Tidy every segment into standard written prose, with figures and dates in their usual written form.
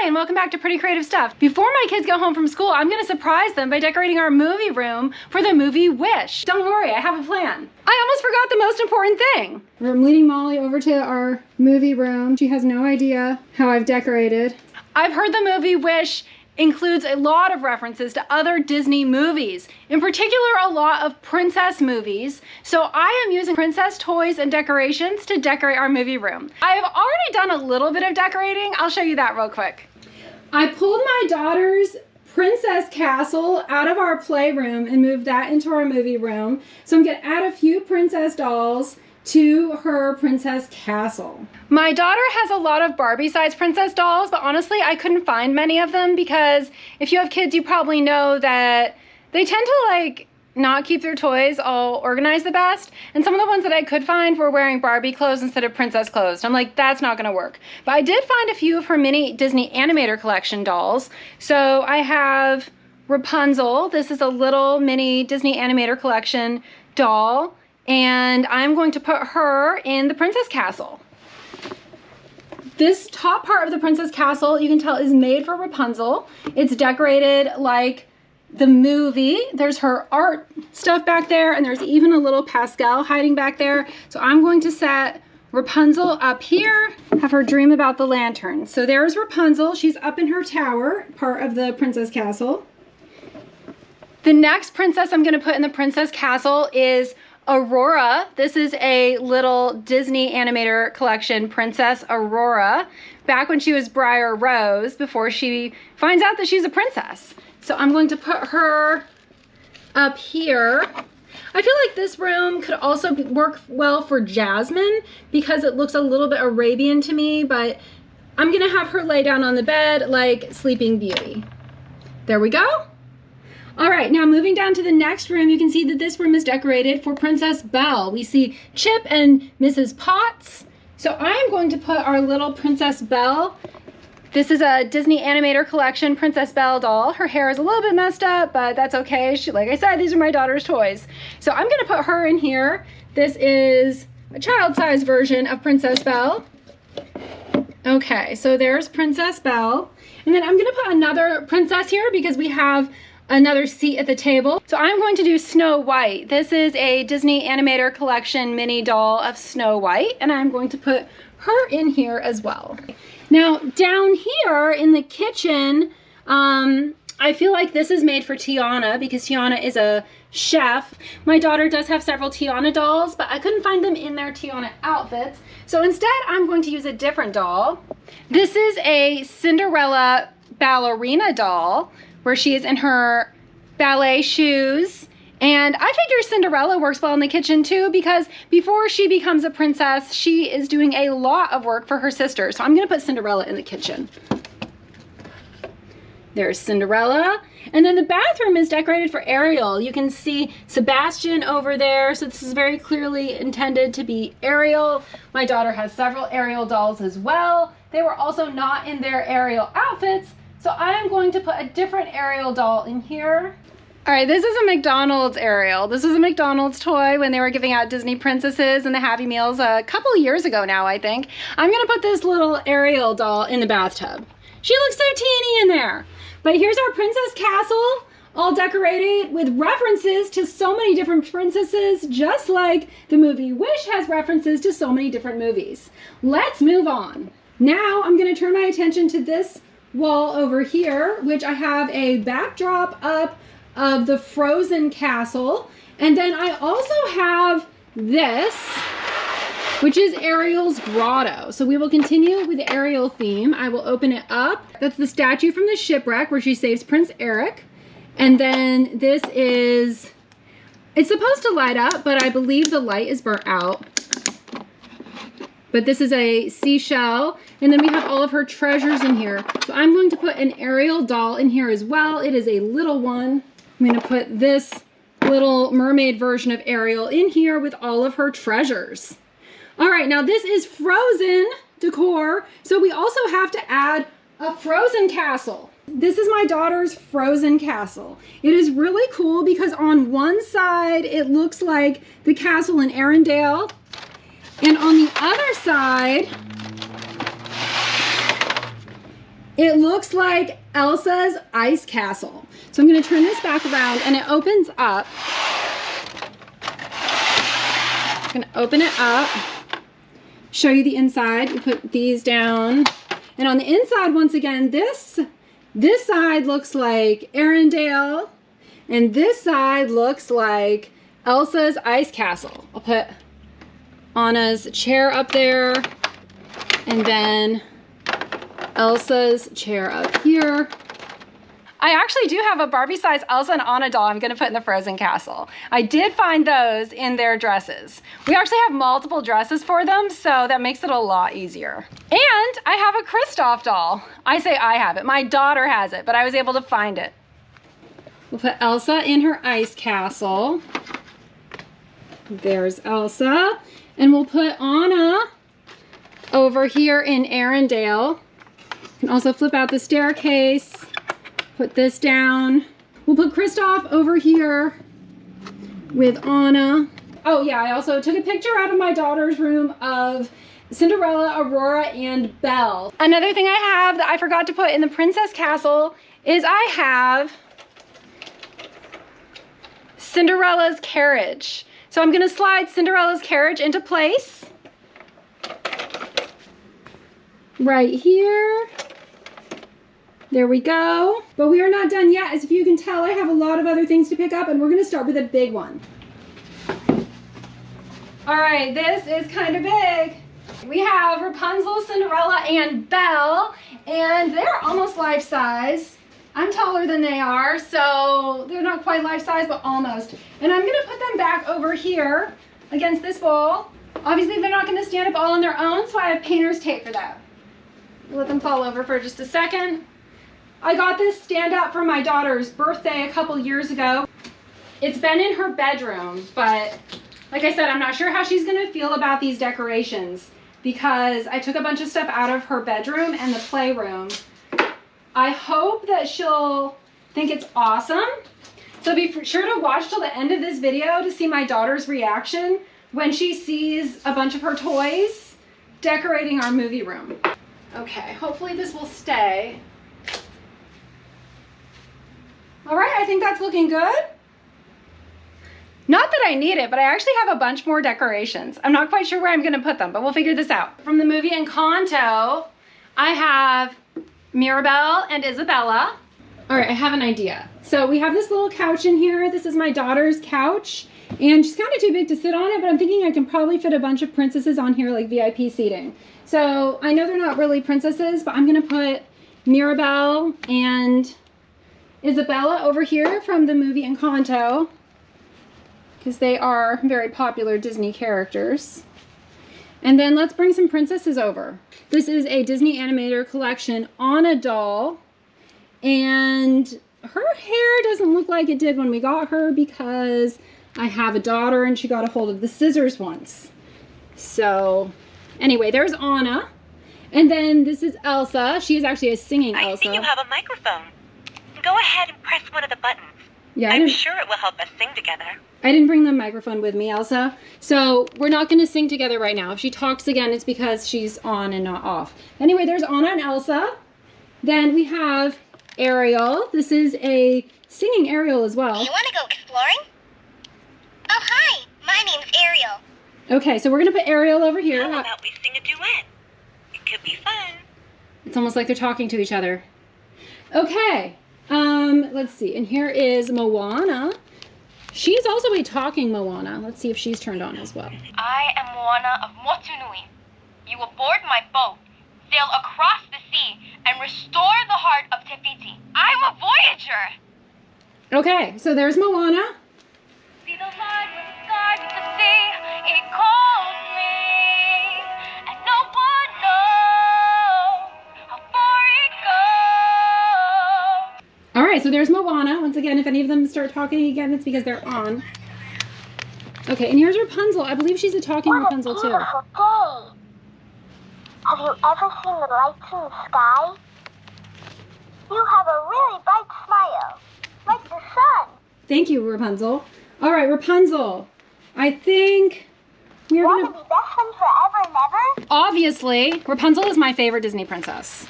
and welcome back to Pretty Creative Stuff. Before my kids go home from school, I'm gonna surprise them by decorating our movie room for the movie Wish. Don't worry, I have a plan. I almost forgot the most important thing. I'm leading Molly over to our movie room. She has no idea how I've decorated. I've heard the movie Wish includes a lot of references to other Disney movies, in particular a lot of princess movies. So I am using princess toys and decorations to decorate our movie room. I've already done a little bit of decorating. I'll show you that real quick. I pulled my daughter's princess castle out of our playroom and moved that into our movie room. So I'm gonna add a few princess dolls to her princess castle. My daughter has a lot of Barbie-sized princess dolls, but honestly, I couldn't find many of them because if you have kids, you probably know that they tend to not keep their toys all organized the best. And some of the ones that I could find were wearing Barbie clothes instead of princess clothes. I'm like, that's not gonna work. But I did find a few of her mini Disney Animator Collection dolls. So I have Rapunzel. This is a little mini Disney Animator Collection doll. And I'm going to put her in the princess castle. This top part of the princess castle, you can tell, is made for Rapunzel. It's decorated like the movie. There's her art stuff back there, and there's even a little Pascal hiding back there. So I'm going to set Rapunzel up here, have her dream about the lantern. So there's Rapunzel. She's up in her tower, part of the princess castle. The next princess I'm gonna put in the princess castle is Aurora. This is a little Disney Animator Collection Princess Aurora, back when she was Briar Rose, before she finds out that she's a princess. So I'm going to put her up here. I feel like this room could also work well for Jasmine because it looks a little bit Arabian to me, but I'm gonna have her lay down on the bed like Sleeping Beauty. There we go. All right, now moving down to the next room, you can see that this room is decorated for Princess Belle. We see Chip and Mrs. Potts. So I'm going to put our little Princess Belle. This is a Disney Animator Collection Princess Belle doll. Her hair is a little bit messed up, but that's okay. Like I said, these are my daughter's toys. So I'm gonna put her in here. This is a child-sized version of Princess Belle. Okay, so there's Princess Belle. And then I'm gonna put another princess here because we have another seat at the table. So I'm going to do Snow White. This is a Disney Animator Collection mini doll of Snow White, and I'm going to put her in here as well. Now down here in the kitchen, I feel like this is made for Tiana because Tiana is a chef. My daughter does have several Tiana dolls, but I couldn't find them in their Tiana outfits. So instead, I'm going to use a different doll. This is a Cinderella ballerina doll, where she is in her ballet shoes. And I figure Cinderella works well in the kitchen too because before she becomes a princess, she is doing a lot of work for her sister. So I'm gonna put Cinderella in the kitchen. There's Cinderella. And then the bathroom is decorated for Ariel. You can see Sebastian over there. So this is very clearly intended to be Ariel. My daughter has several Ariel dolls as well. They were also not in their Ariel outfits. So I am going to put a different Ariel doll in here. All right, this is a McDonald's Ariel. This was a McDonald's toy when they were giving out Disney princesses and the Happy Meals a couple years ago now, I think. I'm gonna put this little Ariel doll in the bathtub. She looks so teeny in there. But here's our princess castle, all decorated with references to so many different princesses, just like the movie Wish has references to so many different movies. Let's move on. Now I'm gonna turn my attention to this wall over here, which I have a backdrop up of the Frozen castle. And then I also have this, which is Ariel's grotto. So we will continue with the Ariel theme. I will open it up. That's the statue from the shipwreck where she saves Prince Eric. And then this is, it's supposed to light up, but I believe the light is burnt out. But this is a seashell, and then we have all of her treasures in here. So I'm going to put an Ariel doll in here as well. It is a little one. I'm going to put this little mermaid version of Ariel in here with all of her treasures. All right, now this is Frozen decor, so we also have to add a Frozen castle. This is my daughter's Frozen castle. It is really cool because on one side it looks like the castle in Arendelle, and on the other side It looks like Elsa's ice castle. So I'm gonna turn this back around and it opens up. I'm gonna open it up, show you the inside. You put these down. And on the inside, once again, this side looks like Arendelle, and this side looks like Elsa's ice castle. I'll put Anna's chair up there, and then Elsa's chair up here. I actually do have a Barbie-sized Elsa and Anna doll I'm gonna put in the Frozen Castle. I did find those in their dresses. We actually have multiple dresses for them, so that makes it a lot easier. And I have a Kristoff doll. I say I have it, my daughter has it, but I was able to find it. We'll put Elsa in her ice castle. There's Elsa. And we'll put Anna over here in Arendelle. You can also flip out the staircase. Put this down. We'll put Kristoff over here with Anna. Oh yeah, I also took a picture out of my daughter's room of Cinderella, Aurora, and Belle. Another thing I have that I forgot to put in the Princess Castle is I have Cinderella's carriage. So I'm gonna slide Cinderella's carriage into place. Right here. There we go. But we are not done yet. As if you can tell, I have a lot of other things to pick up, and we're gonna start with a big one. All right, this is kind of big. We have Rapunzel, Cinderella, and Belle, and they're almost life size. I'm taller than they are, so they're not quite life size, but almost. And I'm gonna put them back over here against this wall. Obviously, they're not gonna stand up all on their own, so I have painter's tape for that. Let them fall over for just a second. I got this stand up for my daughter's birthday a couple years ago. It's been in her bedroom, but like I said, I'm not sure how she's gonna feel about these decorations because I took a bunch of stuff out of her bedroom and the playroom. I hope that she'll think it's awesome. So be sure to watch till the end of this video to see my daughter's reaction when she sees a bunch of her toys decorating our movie room. Okay, hopefully this will stay. All right, I think that's looking good. Not that I need it, but I actually have a bunch more decorations. I'm not quite sure where I'm gonna put them, but we'll figure this out. From the movie Encanto, I have Mirabel and Isabella. All right, I have an idea. So we have this little couch in here. This is my daughter's couch, and she's kind of too big to sit on it, but I'm thinking I can probably fit a bunch of princesses on here, like VIP seating. So I know they're not really princesses, but I'm gonna put Mirabel and Isabella over here from the movie Encanto, because they are very popular Disney characters. And then let's bring some princesses over. This is a Disney Animator Collection Anna doll, and her hair doesn't look like it did when we got her because I have a daughter and she got a hold of the scissors once. So anyway, there's Anna. And then this is Elsa. She is actually a singing Elsa. I see you have a microphone. Go ahead and press one of the buttons. Yeah, I'm sure it will help us sing together. I didn't bring the microphone with me, Elsa. So we're not going to sing together right now. If she talks again, it's because she's on and not off. Anyway, there's Anna and Elsa. Then we have Ariel. This is a singing Ariel as well. You want to go exploring? Oh, hi. My name's Ariel. Okay, so we're going to put Ariel over here. How about we sing a duet? It could be fun. It's almost like they're talking to each other. Okay. Let's see. And here is Moana. She's also a talking Moana. Let's see if she's turned on as well. I am Moana of Motunui. You will board my boat, sail across the sea, and restore the heart of Te Fiti. I'm a voyager. Okay, so there's Moana. See the light when it starts to see. It calls me, and no one knows how far it goes. All right, so there's Moana. Once again, if any of them start talking again, it's because they're on. Okay, and here's Rapunzel. I believe she's a talking Rapunzel too. What a beautiful day. Have you ever seen the lights in the sky? You have a really bright smile, like the sun. Thank you, Rapunzel. All right, Rapunzel. I think we're Want gonna... to be best friends forever and ever? Obviously, Rapunzel is my favorite Disney princess.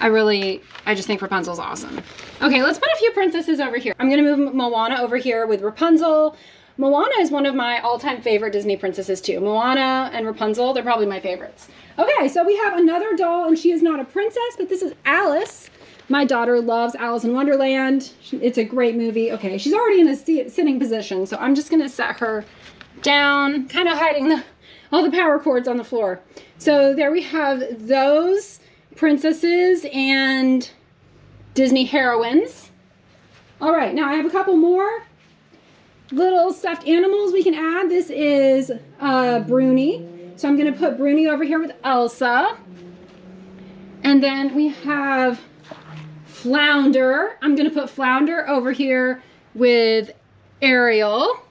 I just think Rapunzel's awesome. Okay, let's put a few princesses over here. I'm gonna move Moana over here with Rapunzel. Moana is one of my all-time favorite Disney princesses too. Moana and Rapunzel, they're probably my favorites. Okay, so we have another doll, and she is not a princess, but this is Alice. My daughter loves Alice in Wonderland. It's a great movie. Okay, she's already in a sitting position, so I'm just gonna set her down, kind of hiding all the power cords on the floor. So there we have those princesses and Disney heroines. All right, now I have a couple more little stuffed animals we can add. This is Bruni. So I'm gonna put Bruni over here with Elsa. And then we have Flounder. I'm gonna put Flounder over here with Ariel.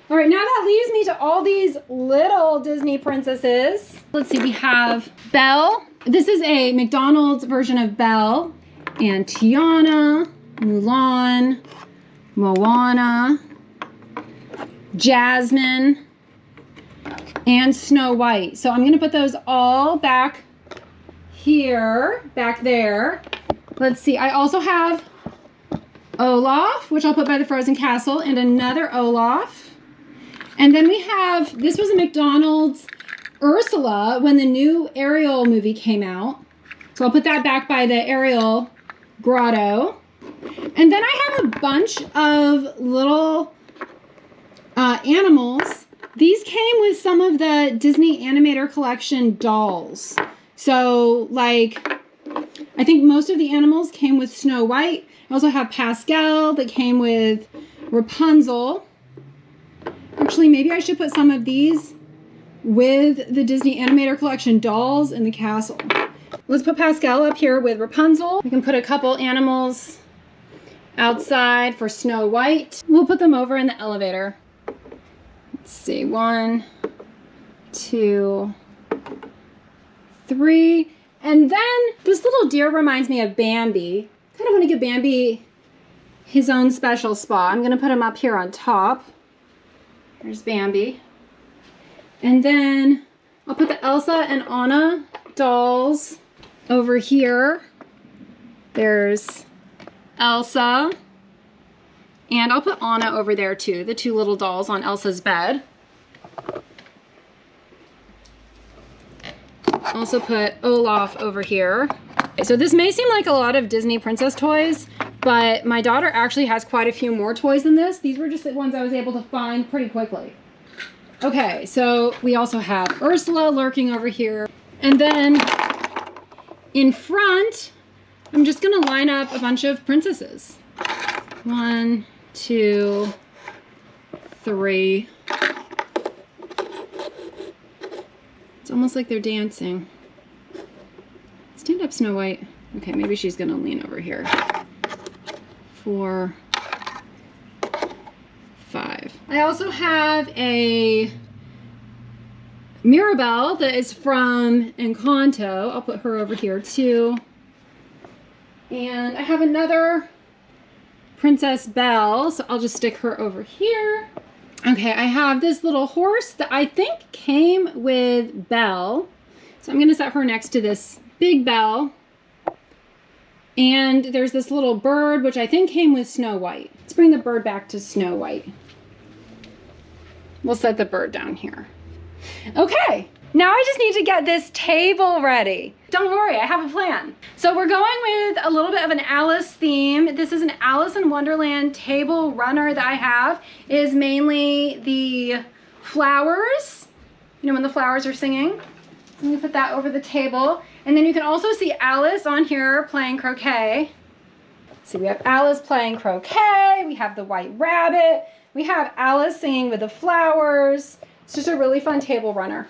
All right, now that leaves me to all these little Disney princesses. Let's see, we have Belle. This is a McDonald's version of Belle, and Tiana, Mulan, Moana, Jasmine, and Snow White. So I'm gonna put those all back here, back there. Let's see, I also have Olaf, which I'll put by the Frozen Castle, and another Olaf. And then we have, this was a McDonald's Ursula when the new Ariel movie came out. So I'll put that back by the Ariel grotto. And then I have a bunch of little animals. These came with some of the Disney Animator Collection dolls. So like, I think most of the animals came with Snow White. I also have Pascal that came with Rapunzel. Actually, maybe I should put some of these with the Disney Animator Collection dolls in the castle. Let's put Pascal up here with Rapunzel. We can put a couple animals outside for Snow White. We'll put them over in the elevator. Let's see, 1, 2, 3. And then this little deer reminds me of Bambi. Kind of want to give Bambi his own special spot. I'm gonna put him up here on top. There's Bambi. And then I'll put the Elsa and Anna dolls over here. There's Elsa. And I'll put Anna over there too, the two little dolls on Elsa's bed. Also put Olaf over here. So this may seem like a lot of Disney princess toys, but my daughter actually has quite a few more toys than this. These were just the ones I was able to find pretty quickly. Okay, so we also have Ursula lurking over here. And then in front, I'm just gonna line up a bunch of princesses. 1, 2, 3. It's almost like they're dancing. Stand up, Snow White. Okay, maybe she's gonna lean over here. 4, 5. I also have a Mirabelle that is from Encanto. I'll put her over here too. And I have another Princess Belle, so I'll just stick her over here. Okay, I have this little horse that I think came with Belle. So I'm gonna set her next to this big Belle. And there's this little bird, which I think came with Snow White. Let's bring the bird back to Snow White. We'll set the bird down here. Okay, now I just need to get this table ready. Don't worry, I have a plan. So we're going with a little bit of an Alice theme. This is an Alice in Wonderland table runner that I have. It is mainly the flowers, you know, when the flowers are singing. I'm gonna put that over the table. And then you can also see Alice on here playing croquet. So we have Alice playing croquet. We have the white rabbit. We have Alice singing with the flowers. It's just a really fun table runner.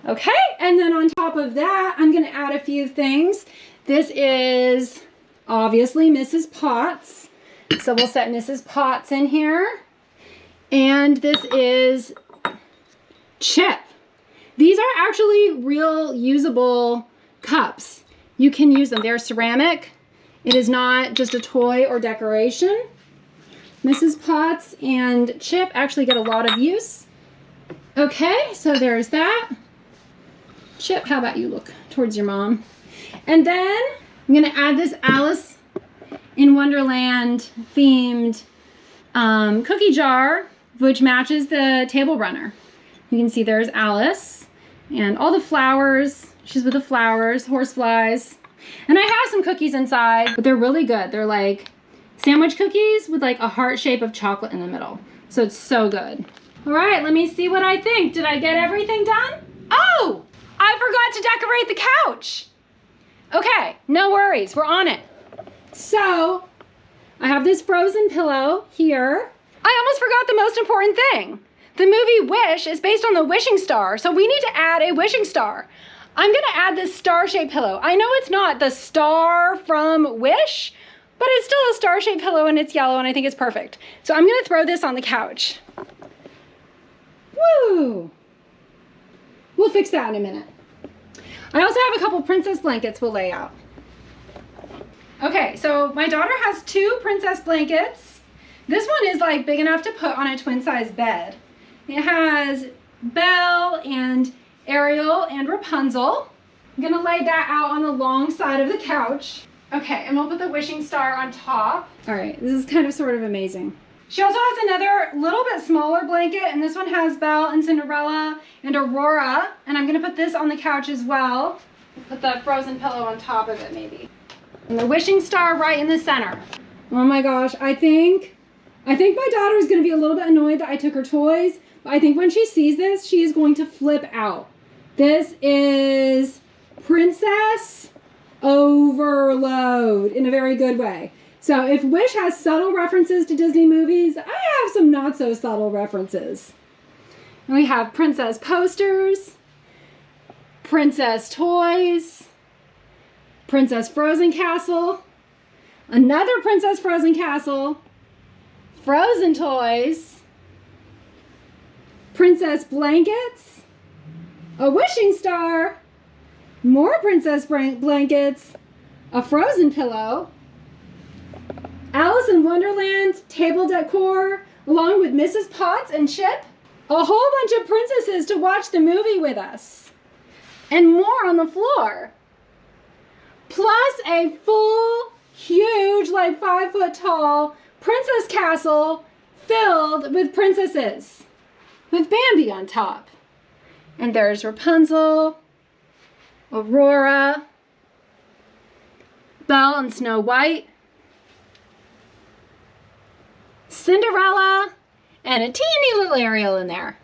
Okay, and then on top of that, I'm gonna add a few things. This is obviously Mrs. Potts. So we'll set Mrs. Potts in here. And this is Chip. These are actually real usable cups. You can use them. They're ceramic. It is not just a toy or decoration. Mrs. Potts and Chip actually get a lot of use. Okay, so there's that. Chip, how about you look towards your mom? And then I'm gonna add this Alice in Wonderland themed cookie jar, which matches the table runner. You can see there's Alice and all the flowers. She's with the flowers, horseflies. And I have some cookies inside, but they're really good. They're like sandwich cookies with like a heart shape of chocolate in the middle. So it's so good. All right, let me see what I think. Did I get everything done? Oh, I forgot to decorate the couch. Okay, no worries, we're on it. So, I have this frozen pillow here. I almost forgot the most important thing. The movie Wish is based on the wishing star, so we need to add a wishing star. I'm gonna add this star-shaped pillow. I know it's not the star from Wish, but it's still a star-shaped pillow and it's yellow and I think it's perfect. So I'm gonna throw this on the couch. Woo! We'll fix that in a minute. I also have a couple princess blankets we'll lay out. Okay, so my daughter has 2 princess blankets. This one is like big enough to put on a twin-size bed. It has Belle and Ariel and Rapunzel. I'm gonna lay that out on the long side of the couch. Okay, and we'll put the wishing star on top. All right, this is kind of sort of amazing. She also has another little bit smaller blanket, and this one has Belle and Cinderella and Aurora, and I'm gonna put this on the couch as well. Put the frozen pillow on top of it maybe. And the wishing star right in the center. Oh my gosh, I think my daughter is gonna be a little bit annoyed that I took her toys, but I think when she sees this, she is going to flip out. This is Princess Overload in a very good way. So if Wish has subtle references to Disney movies, I have some not so subtle references. And we have princess posters, princess toys, Princess Frozen Castle, another Princess Frozen Castle, Frozen toys, princess blankets, a wishing star, more princess blankets, a frozen pillow, Alice in Wonderland table decor, along with Mrs. Potts and Chip, a whole bunch of princesses to watch the movie with us, and more on the floor, plus a full, huge, like 5-foot tall princess castle filled with princesses, with Bambi on top. And there's Rapunzel, Aurora, Belle and Snow White, Cinderella, and a teeny little Ariel in there.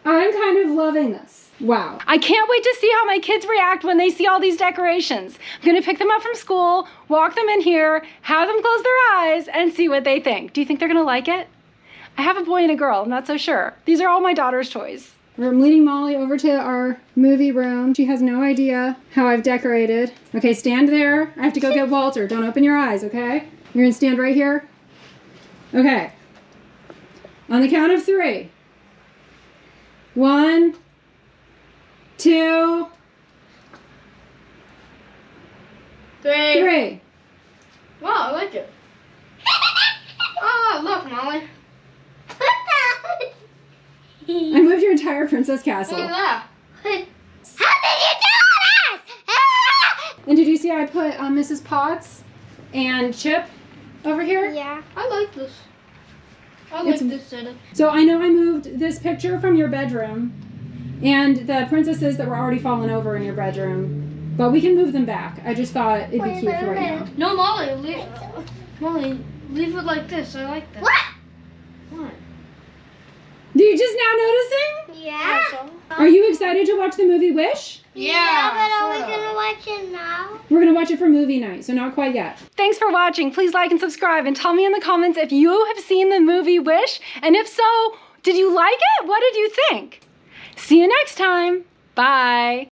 I'm kind of loving this. Wow. I can't wait to see how my kids react when they see all these decorations. I'm gonna pick them up from school, walk them in here, have them close their eyes, and see what they think. Do you think they're gonna like it? I have a boy and a girl, I'm not so sure. These are all my daughter's toys. I'm leading Molly over to our movie room. She has no idea how I've decorated. Okay, stand there. I have to go get Walter. Don't open your eyes, okay? You're gonna stand right here? Okay. On the count of 3. 1, 2, 3. Wow, I like it. Oh, look, Molly. I moved your entire princess castle. Look at that. How did you do this? And did you see I put Mrs. Potts and Chip over here? Yeah. I like this. I like this setup. So I know I moved this picture from your bedroom and the princesses that were already fallen over in your bedroom, but we can move them back. I just thought it'd be cute for right now. No, Molly, leave it like this. I like that. What? What? Do you just now noticing? Yeah. Are you excited to watch the movie Wish? Yeah, but are we sorta. gonna watch it now? We're gonna watch it for movie night, so not quite yet. Thanks for watching. Please like and subscribe and tell me in the comments if you have seen the movie Wish, and if so, did you like it? What did you think? See you next time. Bye.